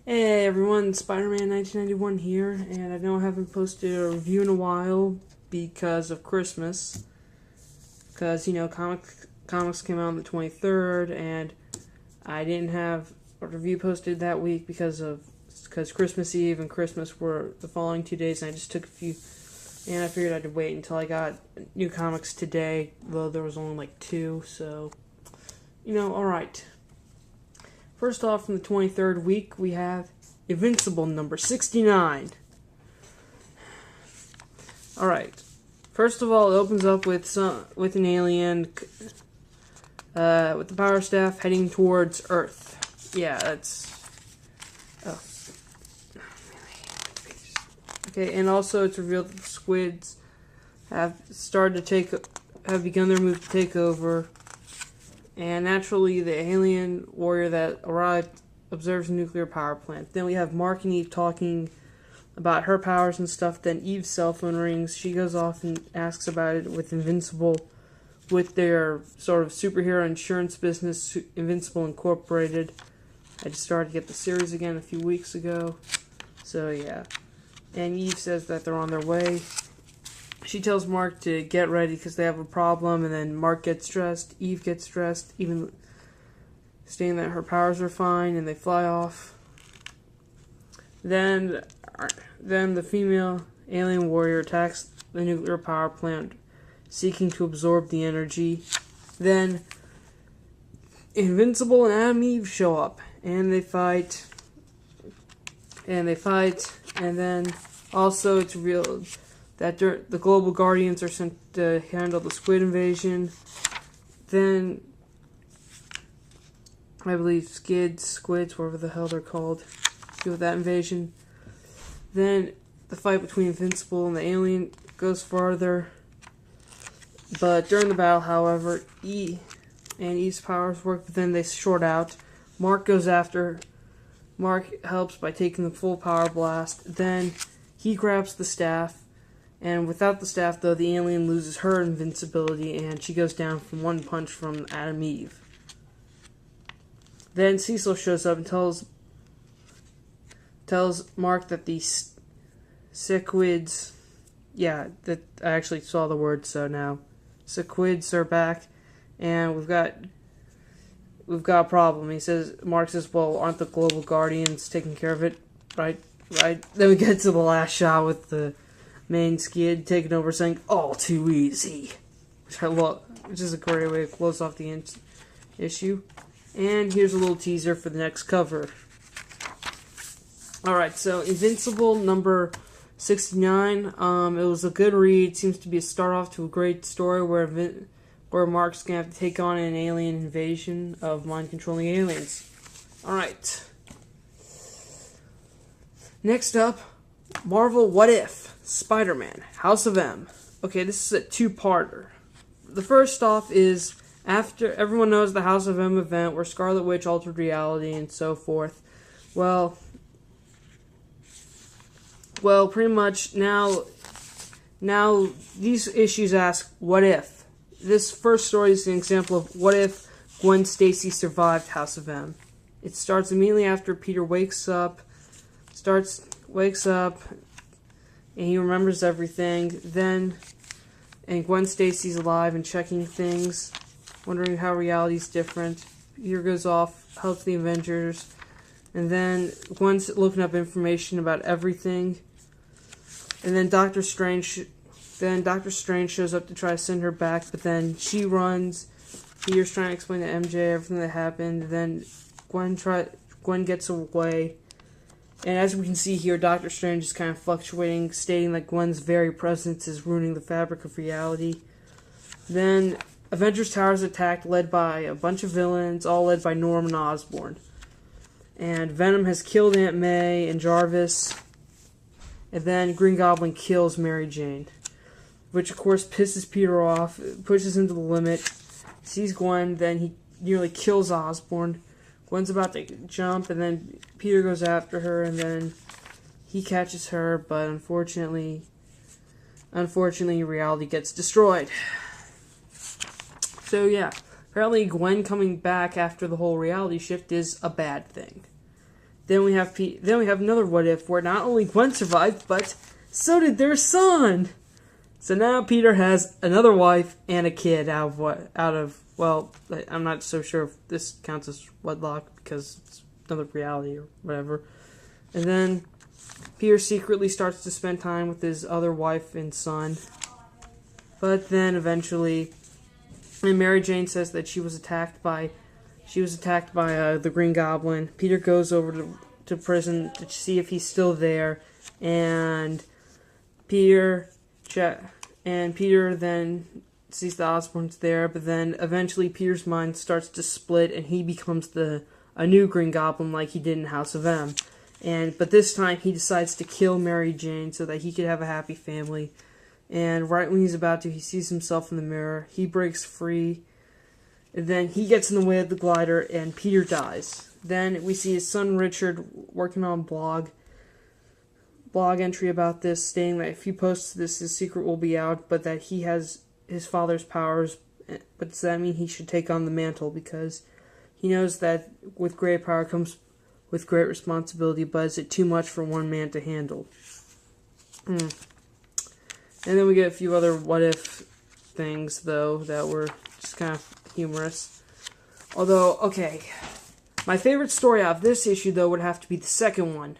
Hey everyone, SpiderMan 1991 here, and I know I haven't posted a review in a while because of Christmas. Because, comics came out on the 23rd, and I didn't have a review posted that week because Christmas Eve and Christmas were the following 2 days, and I just took a few, and I figured I'd wait until I got new comics today, though there was only like 2, so, alright. First off, from the 23rd week, we have Invincible number 69. Alright. First of all, it opens up with an alien with the power staff heading towards Earth. Yeah, that's... Oh. Okay, and also it's revealed that the squids have begun their move to take over. And naturally, the alien warrior that arrived observes a nuclear power plant. Then we have Mark and Eve talking about her powers and stuff. Then Eve's cell phone rings. She goes off and asks about it with Invincible, with their sort of superhero insurance business, Invincible Incorporated. I just started to get the series again a few weeks ago. So, yeah. And Eve says that they're on their way. She tells Mark to get ready because they have a problem, and then Mark gets dressed, Eve gets dressed, even stating that her powers are fine, and they fly off. Then the female alien warrior attacks the nuclear power plant, seeking to absorb the energy. Then Invincible and Adam Eve show up, and they fight, and then also it's revealed that the Global Guardians are sent to handle the squid invasion. Then, I believe squids, whatever the hell they're called, deal with that invasion. Then, the fight between Invincible and the alien goes farther. But during the battle, however, Eve's powers work, but then they short out. Mark helps by taking the full power blast. Then, he grabs the staff. And without the staff, though, the alien loses her invincibility, and she goes down from one punch from Adam Eve. Then Cecil shows up and tells Mark that the sequids, that I actually saw the word, so now sequids are back, and we've got a problem. Mark says, well, aren't the Global Guardians taking care of it? Right. Then we get to the last shot with the main skid taking over, saying, all too easy. Which I love, which is a great way to close off the issue. And here's a little teaser for the next cover. Alright, so Invincible number 69. It was a good read. Seems to be a start off to a great story where Mark's going to have to take on an alien invasion of mind-controlling aliens. Alright. Next up, Marvel What If? SpiderMan, House of M. Okay, this is a two-parter. The first off is, after everyone knows the House of M event where Scarlet Witch altered reality and so forth. Well, pretty much now these issues ask, what if? This first story is an example of what if Gwen Stacy survived House of M. It starts immediately after Peter wakes up, and he remembers everything. And Gwen Stacy's alive and checking things, wondering how reality's different. Peter goes off, helps the Avengers, and then Gwen's looking up information about everything. And then Doctor Strange shows up to try to send her back, but then she runs. Peter's trying to explain to MJ everything that happened. Then Gwen gets away. And as we can see here, Doctor Strange is kind of fluctuating, stating that Gwen's very presence is ruining the fabric of reality. Then Avengers Tower is attacked, led by a bunch of villains, all led by Norman Osborn. And Venom has killed Aunt May and Jarvis. And then Green Goblin kills Mary Jane, which of course pisses Peter off, pushes him to the limit, sees Gwen, then he nearly kills Osborn. Gwen's about to jump, and then Peter goes after her, and then he catches her, but unfortunately, reality gets destroyed. So yeah, apparently Gwen coming back after the whole reality shift is a bad thing. Then we have another what if where not only Gwen survived, but so did their son. So now Peter has another wife and a kid well, I'm not so sure if this counts as wedlock because it's another reality or whatever. And then Peter secretly starts to spend time with his other wife and son. But then eventually, and Mary Jane says that she was attacked by the Green Goblin. Peter goes over to prison to see if he's still there, and Peter then sees the Osborns there. But then eventually, Peter's mind starts to split, and he becomes a new Green Goblin like he did in House of M. But this time, he decides to kill Mary Jane so that he could have a happy family. And right when he's about to, he sees himself in the mirror. He breaks free. And then he gets in the way of the glider, and Peter dies. Then we see his son Richard working on a blog entry about this, stating that if he posts this, his secret will be out, but that he has his father's powers. But does that mean he should take on the mantle? Because he knows that with great power comes with great responsibility, but is it too much for one man to handle? And then we get a few other what-if things, though, that were just kind of humorous. Although, okay, my favorite story out of this issue, though, would have to be the second one.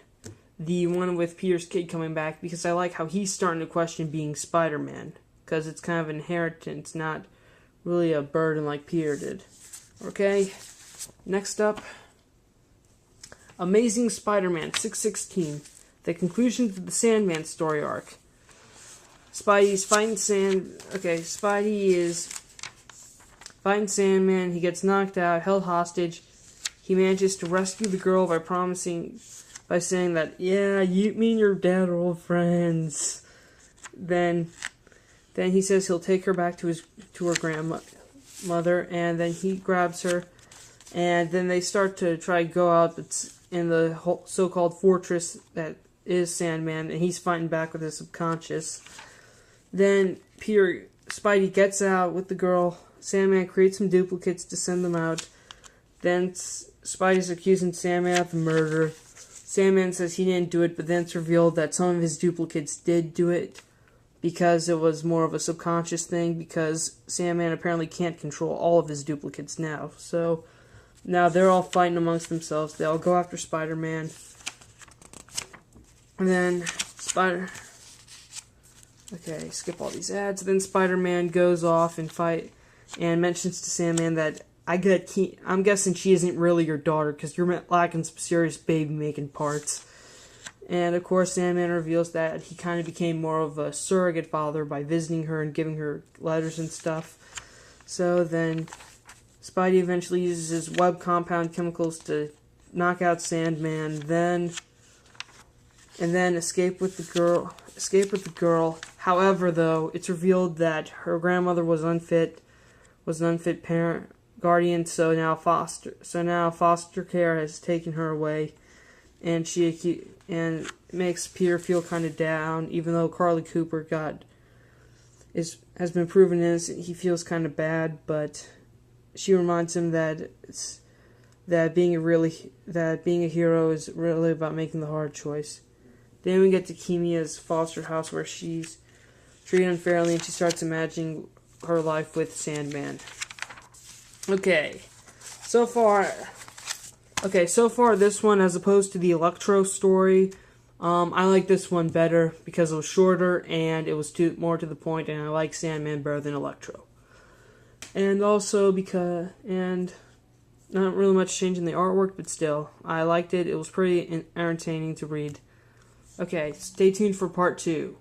The one with Peter's kid coming back, because I like how he's starting to question being Spider-Man. Because it's kind of inheritance, not really a burden like Peter did. Okay, next up, Amazing Spider-Man 616, the conclusion to the Sandman story arc. Spidey is fighting Sandman. He gets knocked out, held hostage. He manages to rescue the girl by saying that, yeah, me and your dad are old friends. Then he says he'll take her back to her grandmother, and then he grabs her, and then they start to try to go out in the so-called fortress that is Sandman, and he's fighting back with his subconscious. Then Spidey gets out with the girl. Sandman creates some duplicates to send them out. Then Spidey's accusing Sandman of the murder. Sandman says he didn't do it, but then it's revealed that some of his duplicates did do it because it was more of a subconscious thing, because Sandman apparently can't control all of his duplicates now. So now they're all fighting amongst themselves. They all go after Spider-Man. And then Okay, skip all these ads. Then Spider-Man goes off and mentions to Sandman that I'm guessing she isn't really your daughter because you're lacking some serious baby-making parts. And of course, Sandman reveals that he kind of became more of a surrogate father by visiting her and giving her letters and stuff. So then Spidey eventually uses his web compound chemicals to knock out Sandman, and then escape with the girl. However, though, it's revealed that her grandmother was an unfit guardian, so now foster care has taken her away, and it makes Peter feel kind of down. Even though Carly Cooper has been proven innocent, he feels kind of bad. But she reminds him that being a hero is really about making the hard choice. Then we get to Kimia's foster house where she's treated unfairly, and she starts imagining her life with Sandman. Okay, so far this one, as opposed to the Electro story, I like this one better because it was shorter and it was more to the point, and I like Sandman better than Electro. And also and not really much change in the artwork, but still, I liked it. It was pretty entertaining to read. Okay, stay tuned for part 2.